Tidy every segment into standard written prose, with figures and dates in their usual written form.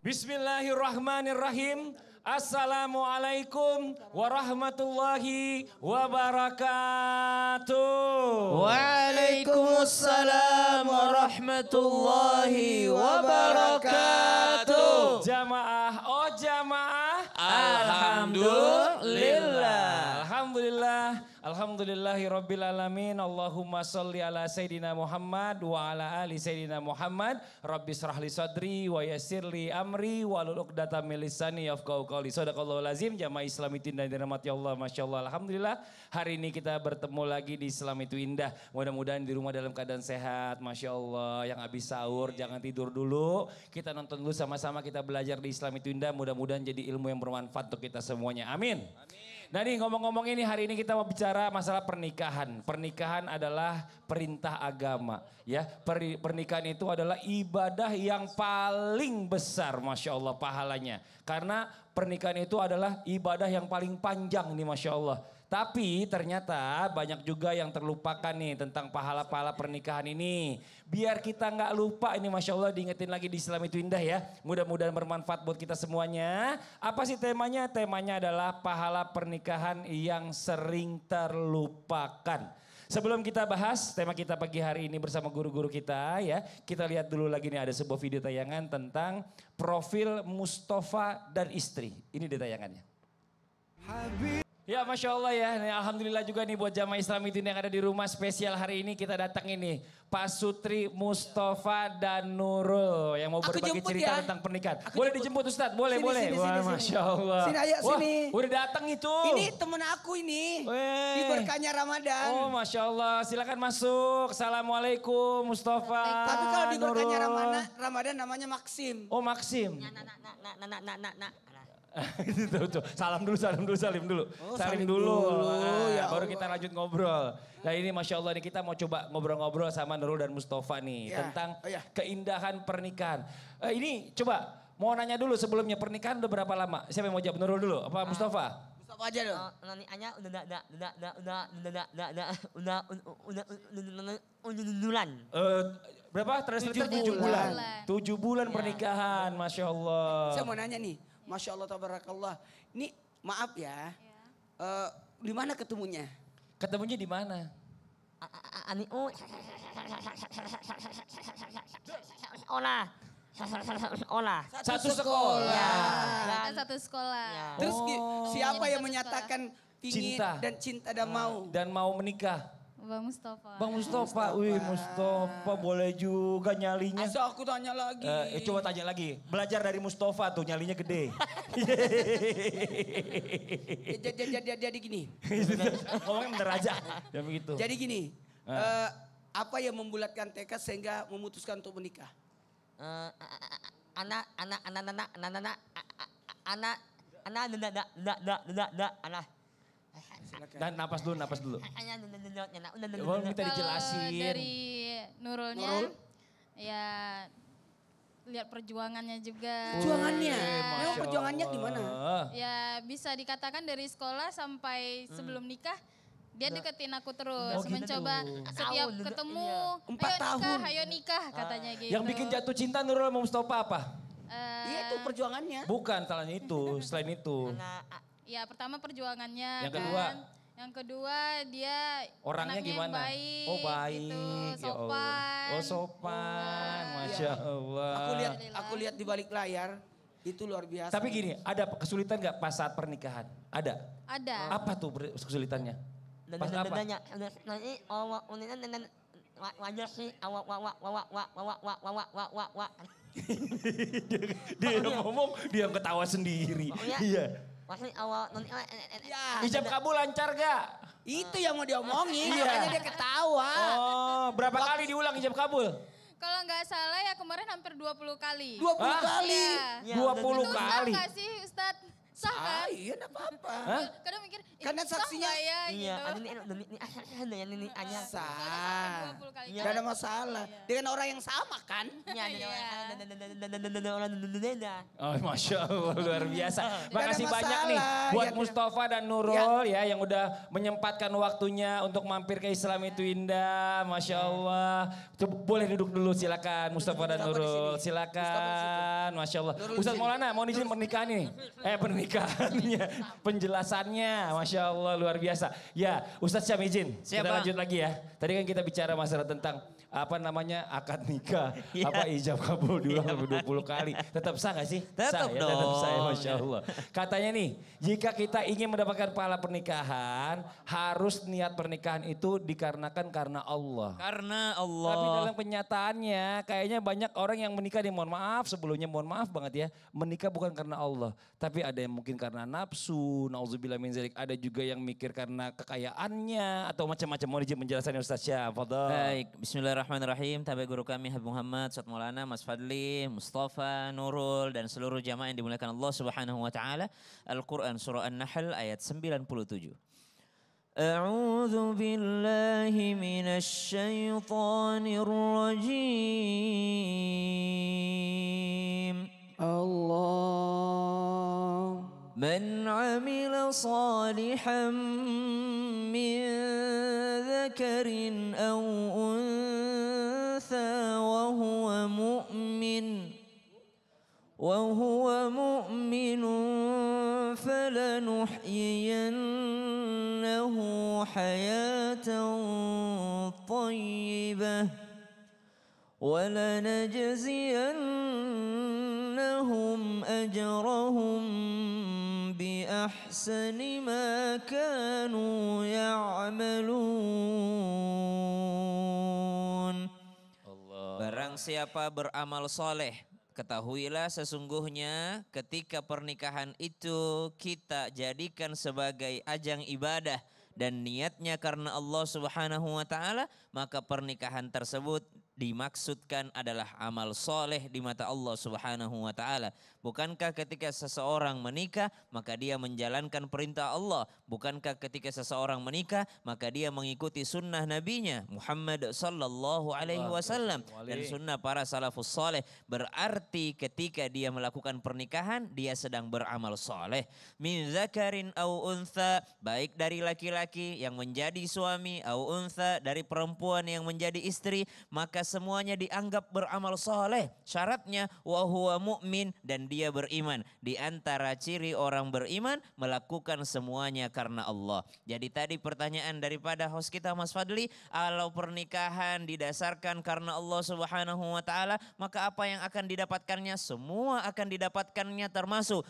Bismillahirrahmanirrahim. Assalamualaikum warahmatullahi wabarakatuh. Waalaikumsalam warahmatullahi wabarakatuh. Jamaah, oh jamaah. Alhamdulillah. Alhamdulillah. Alhamdulillahi rabbil alamin. Allahumma salli ala Sayyidina Muhammad wa ala ali Sayyidina Muhammad. Rabbi srahli sadri wa yassirli amri wa lul uqdatam min lisani yafqahu qawli. Shadaqallahu lazim. Jamaah Islam itu indah dirahmati Allah. Masya Allah. Alhamdulillah. Hari ini kita bertemu lagi di Islam itu indah. Mudah-mudahan di rumah dalam keadaan sehat. Masya Allah. Yang habis sahur jangan tidur dulu. Kita nonton dulu sama-sama, kita belajar di Islam itu indah. Mudah-mudahan jadi ilmu yang bermanfaat untuk kita semuanya. Amin. Nah nih ngomong-ngomong ini, hari ini kita mau bicara masalah pernikahan. Pernikahan adalah perintah agama. Ya, pernikahan itu adalah ibadah yang paling besar, Masya Allah, pahalanya. Karena pernikahan itu adalah ibadah yang paling panjang nih, Masya Allah. Tapi ternyata banyak juga yang terlupakan nih tentang pahala-pahala pernikahan ini. Biar kita nggak lupa ini, Masya Allah, diingetin lagi di Islam itu indah ya. Mudah-mudahan bermanfaat buat kita semuanya. Apa sih temanya? Temanya adalah pahala pernikahan yang sering terlupakan. Sebelum kita bahas tema kita pagi hari ini bersama guru-guru kita ya. Kita lihat dulu lagi nih, ada sebuah video tayangan tentang profil Mustafa dan istri. Ini dia tayangannya. Ya Masya Allah ya, nih, Alhamdulillah juga nih buat jamaah Islam itu yang ada di rumah. Spesial hari ini kita datang ini Pak Sutri, Mustafa dan Nurul yang mau berbagi cerita tentang pernikahan. Boleh dijemput Ustadz? Boleh, boleh. Wah Masya Allah. Sini ayo sini. Udah datang itu. Ini temen aku ini. Di berkahnya Ramadan. Oh Masya Allah, silakan masuk. Assalamualaikum Mustafa. Tapi kalau di berkahnya Ramadan namanya Maksim. Oh Maksim. Tuh. Salim dulu. Oh, salim dulu. Ya baru kita lanjut ngobrol. Nah ini Masya Allah nih, kita mau coba ngobrol-ngobrol sama Nurul dan Mustafa nih. Ya. Tentang keindahan pernikahan. Ini coba mau nanya dulu sebelumnya, pernikahan udah berapa lama? Siapa yang mau jawab, Nurul dulu? Apa Mustafa? Mustafa aja dong. Bulan. Berapa? 7 bulan. 7 bulan pernikahan, Masya Allah. Saya mau nanya nih. Masya Allah, tabarakallah. Ini maaf ya. Di mana ketemunya? Ketemunya di mana? Satu sekolah. Satu sekolah. Terus siapa yang menyatakan pingin Cinta. dan cinta dan mau? Dan mau menikah. Bang Mustafa. Bang Mustafa, wih Mustafa boleh juga nyalinya. Masa aku tanya lagi. Coba tanya lagi, belajar dari Mustafa tuh nyalinya gede. Jadi gini. Ngomongnya bener aja, ya begitu. Jadi gini, apa yang membulatkan tekad sehingga memutuskan untuk menikah? Anak. Dan napas dulu. Minta dijelasin. Kalau dari Nurulnya, ya lihat perjuangannya juga. Perjuangannya? Memang perjuangannya gimana? Ya bisa dikatakan dari sekolah sampai sebelum nikah, dia deketin aku terus. Oh, gitu. Mencoba setiap ketemu, 4 tahun. ayo nikah katanya gitu. Yang bikin jatuh cinta Nurul sama Mustafa apa? Iya itu perjuangannya. Bukan, salahnya itu, selain itu. Ya pertama perjuangannya. Yang kedua? Yang kedua dia Orangnya anaknya gimana? Yang baik, Oh baik, gitu, ya Allah. sopan. Oh sopan, Masya Allah. Aku lihat di balik layar itu luar biasa. Tapi gini, ada kesulitan gak pas saat pernikahan? Ada? Ada. Apa tuh kesulitannya? Pas apa? Wajar sih, Dia ngomong, dia ketawa sendiri. Iya. Pasti awal Ijab kabul lancar gak? Itu yang mau diomongin, Iya. makanya dia ketawa. Oh, berapa kali diulang ijab kabul? Kalau nggak salah ya kemarin hampir 20 kali. 20 Hah? kali. Iya. 20 Itu kali? sah gak sih Ustadz? Sah kan? Iya enggak apa-apa. Hah? Kadang mikir, Karena saksinya Sah nggak ya Iya, gitu. ini aja. sah. 20 kali Gak ada masalah. Dengan orang yang sama kan? Oh, Masya Allah, luar biasa. Makasih ada banyak nih masalah. buat Ya, Mustafa dan Nurul ya yang udah menyempatkan waktunya untuk mampir ke Islam itu indah. Masya Allah. Coba boleh duduk dulu silakan Mustafa dan Mustafa di Nurul. sini. Silakan. Masya Allah. Nurul di Ustadz sini. Maulana mau izin pernikahan nih. Pernikahannya. Penjelasannya. Masya Allah luar biasa. Ya Ustadz Syam izin. Kita Siapa? lanjut lagi ya. Tadi kan kita bicara masalah tentang apa namanya akad nikah, Iya. apa ijab kabul diulang sampai 20 kali. Tetap sah gak sih? Tetap Sah ya, tetap sah ya, dong. Masya Allah. Katanya nih, jika kita ingin mendapatkan pahala pernikahan, harus niat pernikahan itu dikarenakan karena Allah. Karena Tapi Allah. dalam kenyataannya kayaknya banyak orang yang menikah nih, mohon maaf sebelumnya, mohon maaf banget ya. Menikah bukan karena Allah. Tapi ada yang mungkin karena nafsu, na'udzubillah min dzalik. Ada juga yang mikir karena kekayaannya atau macam-macam. Mau izin penjelasannya Ustaz Syam, fadhal. Baik, bismillahirrahmanirrahim. Tabi guru kami Habib Muhammad, Ustaz Maulana, Mas Fadli, Mustafa, Nurul, dan seluruh jamaah yang dimuliakan Allah Subhanahu wa taala. Al-Qur'an surah An-Nahl ayat 97. A'udzu billahi minasy syaithanir rajim. Allah. من عمل صالحا من ذكر أو أنثى وهو مؤمن فلنحيينه حياة طيبة ولنجزينهم أجرهم بأحسن ما كانوا يعملون. Barang siapa beramal soleh, ketahuilah sesungguhnya ketika pernikahan itu kita jadikan sebagai ajang ibadah dan niatnya karena Allah Subhanahu wa taala, maka pernikahan tersebut dimaksudkan adalah amal soleh di mata Allah Subhanahu wa taala. Bukankah ketika seseorang menikah maka dia menjalankan perintah Allah? Bukankah ketika seseorang menikah maka dia mengikuti sunnah nabinya Muhammad sallallahu alaihi wasallam dan sunnah para salafus soleh? Berarti ketika dia melakukan pernikahan dia sedang beramal soleh. Min zakarin au untha, baik dari laki-laki yang menjadi suami, au untha dari perempuan yang menjadi istri, maka semuanya dianggap beramal soleh. Syaratnya wa huwa mu'min, dan dia beriman. Di antara ciri orang beriman melakukan semuanya karena Allah. Jadi tadi pertanyaan daripada host kita Mas Fadli, kalau pernikahan didasarkan karena Allah Subhanahu wa taala, maka apa yang akan didapatkannya? Semua akan didapatkannya, termasuk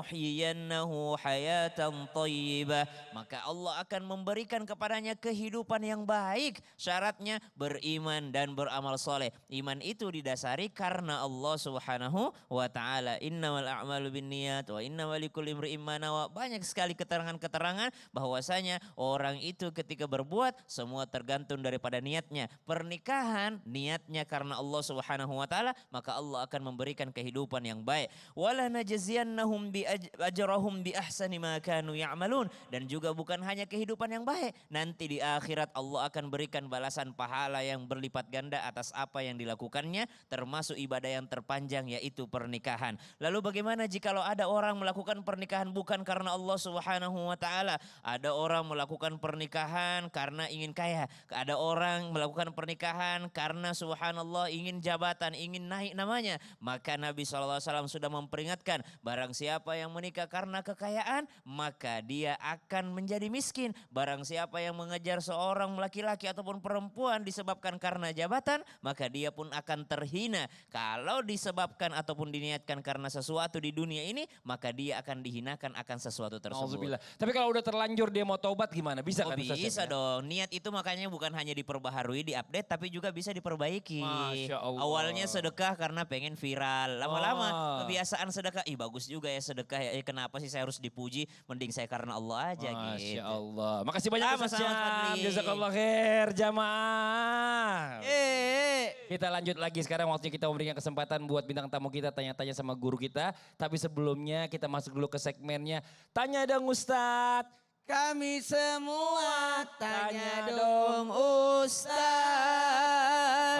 falanuhyiyannahu hayatan thayyibah. Maka Allah akan memberikan kepadanya kehidupan yang baik. Syaratnya beriman dan beramal soleh. Iman itu didasari karena Allah Subhanahu wa taala. Innamal a'malu binniyat wa innamal likulli imri'in ma nawa. Banyak sekali keterangan-keterangan bahwasanya orang itu ketika berbuat semua tergantung daripada niatnya. Pernikahan niatnya karena Allah Subhanahu wa taala, maka Allah akan memberikan kehidupan yang baik. Wala najziyannahum bi ajrahum bi ahsani ma kanu ya'malun, dan juga bukan hanya kehidupan yang baik, nanti di akhirat Allah akan berikan balasan pahala yang berlipat ganda atas apa yang dilakukannya, termasuk ibadah yang terpanjang yaitu pernikahan. Lalu bagaimana jikalau ada orang melakukan pernikahan bukan karena Allah Subhanahu wa taala? Ada orang melakukan pernikahan karena ingin kaya, ada orang melakukan pernikahan karena subhanallah ingin jabatan, ingin naik namanya. Maka Nabi SAW sudah memperingatkan, barang siapa yang menikah karena kekayaan maka dia akan menjadi miskin. Barang siapa yang mengejar seorang laki-laki ataupun perempuan disebabkan karena jabatan, maka dia pun akan terhina. Kalau disebabkan ataupun diniatkan karena sesuatu di dunia ini, maka dia akan dihinakan akan sesuatu tersebut. Nauzubillah. Tapi kalau udah terlanjur dia mau taubat gimana? Bisa Oh kan Ustaz? bisa dong. Niat itu makanya bukan hanya diperbaharui, diupdate, tapi juga bisa diperbaiki. Masya Allah. Awalnya sedekah karena pengen viral. Lama-lama Oh. kebiasaan sedekah. Ih bagus juga ya sedekah ya. Kenapa sih saya harus dipuji? Mending saya karena Allah aja Masya gitu. Allah. Makasih banyak Ustaz Sama-sama, Syam. Fadli. Jazakallah khair jamaah. Kita lanjut lagi sekarang, waktunya kita memberikan kesempatan buat bintang tamu kita tanya-tanya sama guru kita. Tapi sebelumnya kita masuk dulu ke segmennya Tanya Dong Ustadz. Kami semua tanya dong Ustaz.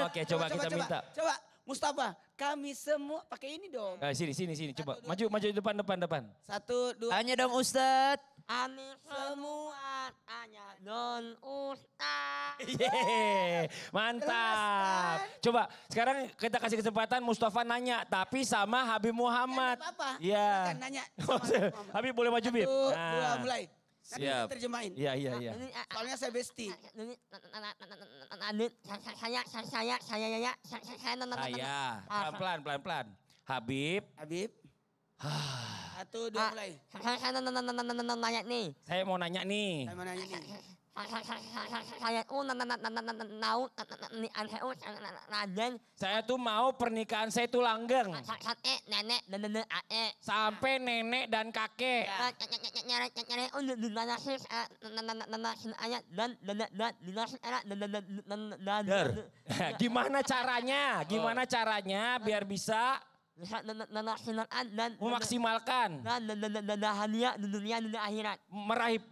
Oke, coba kita minta. Coba Mustafa, kami semua pakai ini dong. Sini, coba. Maju depan. 1, 2. Tanya dong Ustadz. Kami semua tanya dong Ustaz. Yeay, mantap. Coba sekarang kita kasih kesempatan Mustafa nanya, tapi sama Habib Muhammad. Nggak apa-apa. Iya. Silakan nanya sama Muhammad. Habib boleh maju, Bib. 1, 2, mulai. Kan Siap. kita terjemahin. Iya. Soalnya saya bestie. Saya. Pelan. Habib. Habib. 1, 2, mulai. Nanya nih. Saya mau nanya nih. Saya mau nanya nih. Saya tuh mau pernikahan saya tuh langgeng. Sampai nenek dan kakek. Gimana caranya biar bisa memaksimalkan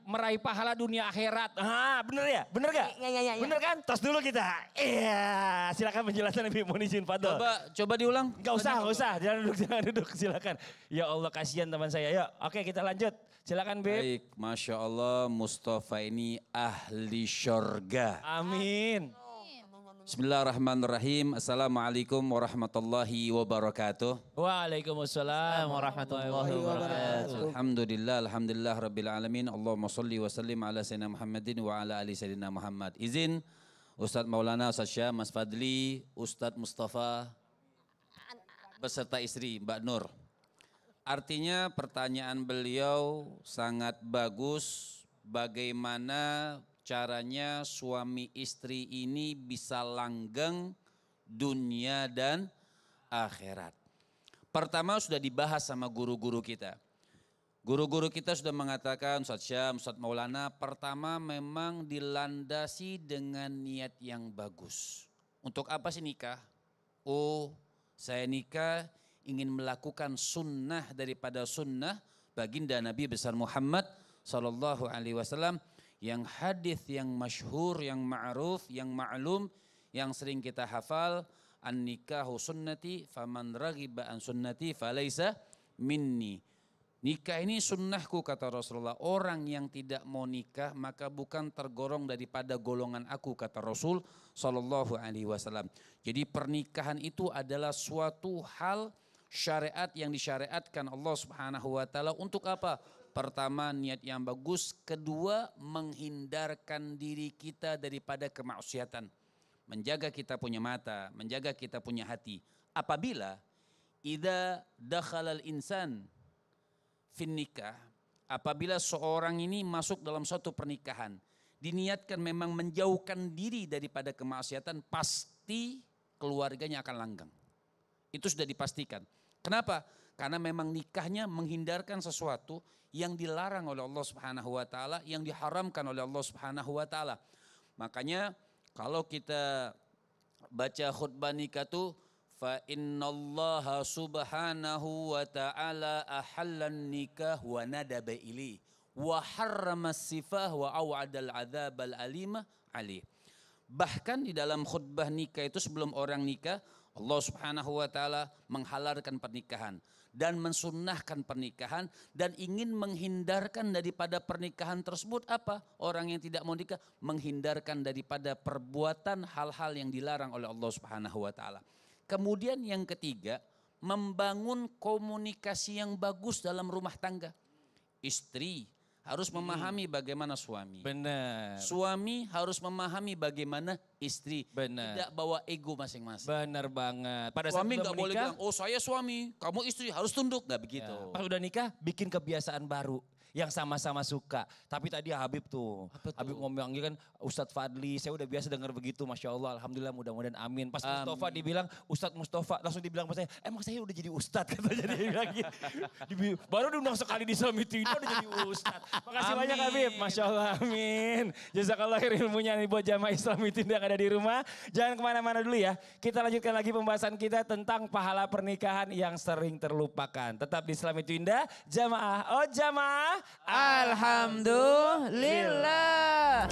meraih pahala dunia akhirat. Bener ya? Bener gak? Iya. Bener kan? Tos dulu kita. Iya, silakan penjelasan Ibu mohon izin Fadol. Coba diulang. Gak usah. Jangan duduk, silakan. Ya Allah kasihan teman saya. Yuk, oke kita lanjut. Silakan Beb. Baik, Masya Allah Mustafa ini ahli syurga. Amin. Bismillahirrahmanirrahim. Assalamualaikum warahmatullahi wabarakatuh. Waalaikumsalam warahmatullahi wabarakatuh. Alhamdulillah rabbil alamin. Allahumma salli wa sallim ala sayyidina Muhammadin wa ala ali sayyidina Muhammad. Izin Ustadz Maulana, Ustadz Syah, Mas Fadli, Ustadz Mustafa beserta istri Mbak Nur. Artinya pertanyaan beliau sangat bagus. Bagaimana caranya suami istri ini bisa langgeng dunia dan akhirat. Pertama sudah dibahas sama guru-guru kita. Guru-guru kita sudah mengatakan, Ustadz Syam, Ustadz Maulana, pertama memang dilandasi dengan niat yang bagus. Untuk apa sih nikah? Oh, saya nikah ingin melakukan sunnah daripada sunnah baginda Nabi besar Muhammad sallallahu alaihi wasallam. Yang hadis yang masyhur, yang ma'ruf, yang ma'lum, yang sering kita hafal, an-nikahu sunnati faman raghiba an sunnati falaisa minni. Nikah ini sunnahku kata Rasulullah. Orang yang tidak mau nikah maka bukan tergolong daripada golongan aku kata Rasul sallallahu alaihi wasallam. Jadi pernikahan itu adalah suatu hal syariat yang disyariatkan Allah Subhanahu wa taala untuk apa? Pertama niat yang bagus, kedua menghindarkan diri kita daripada kemaksiatan. Menjaga kita punya mata, menjaga kita punya hati. Apabila idza dakhalal insan fin nikah, apabila seorang ini masuk dalam suatu pernikahan, diniatkan memang menjauhkan diri daripada kemaksiatan, pasti keluarganya akan langgeng. Itu sudah dipastikan. Kenapa? Karena memang nikahnya menghindarkan sesuatu yang dilarang oleh Allah Subhanahu wa taala, yang diharamkan oleh Allah Subhanahu wa taala. Makanya kalau kita baca khutbah nikah tuh fa innallaha subhanahu wa ta'ala ahallan nikah wa nadaba ilih wa harrama sifah wa aw'adal adzabal alima alih. Bahkan di dalam khutbah nikah itu sebelum orang nikah, Allah Subhanahu wa taala menghalalkan pernikahan dan mensunnahkan pernikahan dan ingin menghindarkan daripada pernikahan tersebut apa? Orang yang tidak mau nikah menghindarkan daripada perbuatan hal-hal yang dilarang oleh Allah Subhanahu wa taala. Kemudian yang ketiga, membangun komunikasi yang bagus dalam rumah tangga. Istri harus memahami bagaimana suami. Benar. Suami harus memahami bagaimana istri. Benar. Tidak bawa ego masing-masing. Benar banget. Pada saat Suami belum nggak boleh menikah, bilang, oh saya suami, kamu istri harus tunduk. Nggak begitu. pas udah nikah bikin kebiasaan baru yang sama-sama suka. Tapi tadi Habib tuh, Habib ngomongnya kan Ustadz Fadli, saya udah biasa dengar begitu, Masya Allah, Alhamdulillah mudah-mudahan amin. Pas Mustafa dibilang Ustadz Mustafa, langsung dibilang pas saya, emang saya udah jadi Ustadz katanya dia bilang gitu. Baru diundang sekali di Suami Twitter udah jadi Ustadz. Makasih banyak Habib, Masya Allah, amin. Jazakallah khair ilmunya nih buat jamaah Islami Twitter yang ada di rumah. Jangan kemana-mana dulu ya, kita lanjutkan lagi pembahasan kita tentang pahala pernikahan yang sering terlupakan. Tetap di Islami Twitter, jamaah, oh jamaah. Alhamdulillah.